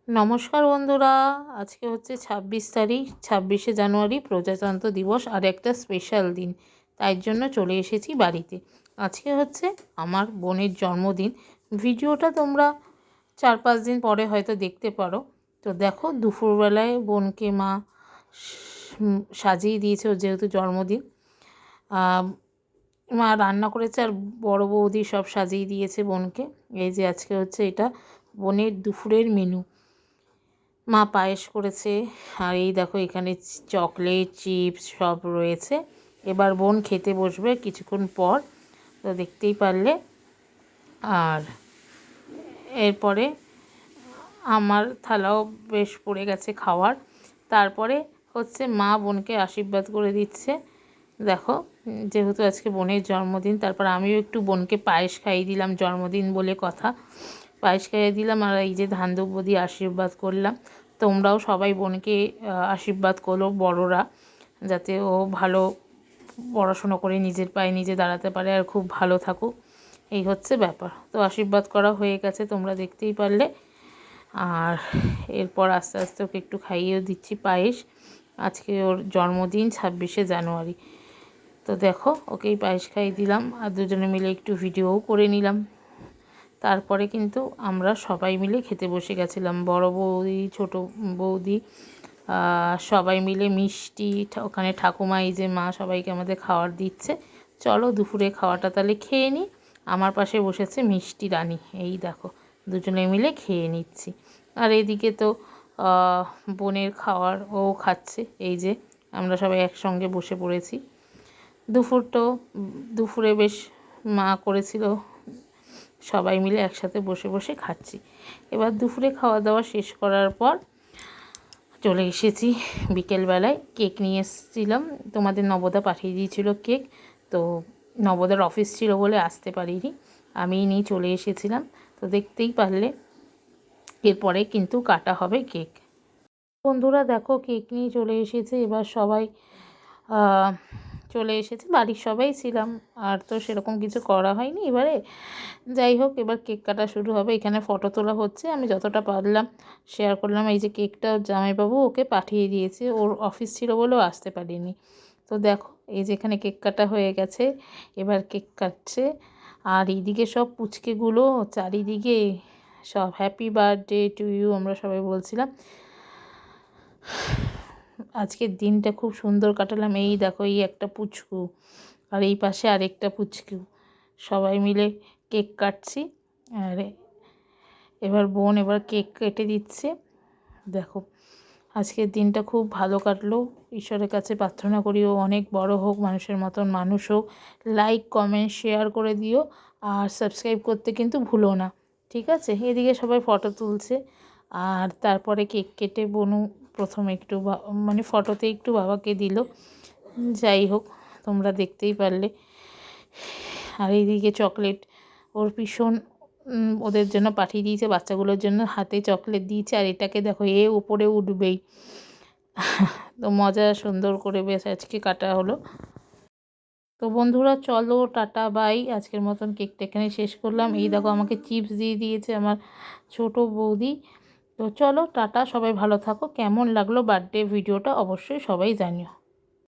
নমস্কার বন্ধুরা, আজকে হচ্ছে ২৬ তারিখ, ২৬শে জানুয়ারি প্রজাতন্ত্র দিবস আর একটা স্পেশাল দিন। তাই জন্য চলে এসেছি বাড়িতে। আজকে হচ্ছে আমার বোনের জন্মদিন। ভিডিওটা তোমরা ৪-৫ দিন পরে হয়তো দেখতে পারো। তো দেখো, দুপুরবেলায় বোনকে মা সাজিয়ে দিয়েছে, ওর যেহেতু জন্মদিন। মা রান্না করেছে আর বড় বৌদি সব সাজিয়ে দিয়েছে বোনকে। এই যে আজকে হচ্ছে এটা বোনের দুপুরের মেনু। মা পায়েস করেছে আর এই দেখো এখানে চকলেট, চিপস সব রয়েছে। এবার বোন খেতে বসবে কিছুক্ষণ পর, তো দেখতেই পারলে। আর এরপরে আমার থালাও বেশ পড়ে গেছে খাওয়ার। তারপরে হচ্ছে মা বোনকে আশীর্বাদ করে দিচ্ছে। দেখো, যেহেতু আজকে বোনের জন্মদিন, তারপর আমিও একটু বোনকে পায়েস খাইয়ে দিলাম, জন্মদিন বলে কথা। পায়েস খাইয়ে দিলাম আর এই যে ধান দুব্য দিয়ে আশীর্বাদ করলাম। তোমরাও সবাই বোনকে আশীর্বাদ করো, বড়রা, যাতে ও ভালো পড়াশুনো করে নিজের পায়ে নিজে দাঁড়াতে পারে আর খুব ভালো থাকুক। এই হচ্ছে ব্যাপার। তো আশীর্বাদ করা হয়ে গেছে, তোমরা দেখতেই পারলে। আর এরপর আস্তে আস্তে ওকে একটু খাইয়েও দিচ্ছি পায়েস। আজকে ওর জন্মদিন ২৬শে জানুয়ারি। তো দেখো, ওকেই পায়েস খাইয়ে দিলাম আর দুজনে মিলে একটু ভিডিওও করে নিলাম। তারপরে কিন্তু আমরা সবাই মিলে খেতে বসে গেছিলাম, বড় বৌদি, ছোট বৌদি, সবাই মিলে মিষ্টি। ওখানে ঠাকুমা, এই যে মা, সবাইকে আমাদের খাবার দিচ্ছে। চলো দুপুরে খাওয়াটা তাহলে খেয়ে নিই। আমার পাশে বসেছে মিষ্টি রানী, এই দেখো দুজনে মিলে খেয়ে নিচ্ছি। আর এদিকে তো বোনের খাওয়ার ও খাচ্ছে। এই যে আমরা সবাই একসঙ্গে বসে পড়েছি। দুপুরে বেশ মা করেছিল, সবাই মিলে একসাথে বসে বসে খাচ্ছি। এবার দুপুরে খাওয়া দাওয়া শেষ করার পর চলে এসেছি বিকেলবেলায়। কেক নিয়ে এসেছিলাম, তোমাদের নবদা পাঠিয়ে দিয়েছিল কেক। তো নবদার অফিস ছিল বলে আসতে পারিনি, আমিই নিয়ে চলে এসেছিলাম। তো দেখতেই পারলে এরপরে কিন্তু কাটা হবে কেক। বন্ধুরা দেখো, কেক নিয়ে চলে এসেছে। এবার সবাই চলে এসেছে, বাড়ির সবাই ছিলাম, আর তো সেরকম কিছু করা হয়নি। এবারে যাই হোক, এবার কেক কাটা শুরু হবে। এখানে ফটো তোলা হচ্ছে, আমি যতটা পারলাম শেয়ার করলাম। এই যে কেকটা জামাইবাবু ওকে পাঠিয়ে দিয়েছে, ওর অফিস ছিল বলেও আসতে পারিনি। তো দেখো, এই যে এখানে কেক কাটা হয়ে গেছে, এবার কেক কাটছে। আর এইদিকে সব পুচকেগুলো চারিদিকে সব হ্যাপি বার্থডে টু ইউ আমরা সবাই বলছিলাম। আজকের দিনটা খুব সুন্দর কাটালাম। এই দেখো, এই একটা পুচকু আর এই পাশে আরেকটা পুচকু, সবাই মিলে কেক কাটছি। আর এবার বোন কেক কেটে দিচ্ছে। দেখো, আজকের দিনটা খুব ভালো কাটলো। ঈশ্বরের কাছে প্রার্থনা করি ও অনেক বড় হোক, মানুষের মতন মানুষ হোক। লাইক, কমেন্ট, শেয়ার করে দিও আর সাবস্ক্রাইব করতে কিন্তু ভুলো না, ঠিক আছে? এদিকে সবাই ফটো তুলছে আর তারপরে কেক কেটে বোনু প্রথমে একটু ফটোতে একটু বাবাকে দিল। যাই হোক, তোমরা দেখতেই পারলে। আর এইদিকে চকলেট ওর ভীষণ ওদের জন্য পাঠিয়ে দিয়েছে, বাচ্চাগুলোর জন্য হাতে চকলেট দিয়েছে। আর এটাকে দেখো, উপরে উঠবেই। তো মজা সুন্দর করে বেশ আজকে কাটা হলো। তো বন্ধুরা চলো, টাটা বাই। আজকের মতন কেকটা এখানে শেষ করলাম। এই দেখো, আমাকে চিপস দিয়ে দিয়েছে আমার ছোট বৌদি। তো চলো টাটা, সবাই ভালো থাকো। কেমন লাগলো বার্থডে ভিডিওটা অবশ্যই সবাই জানিও।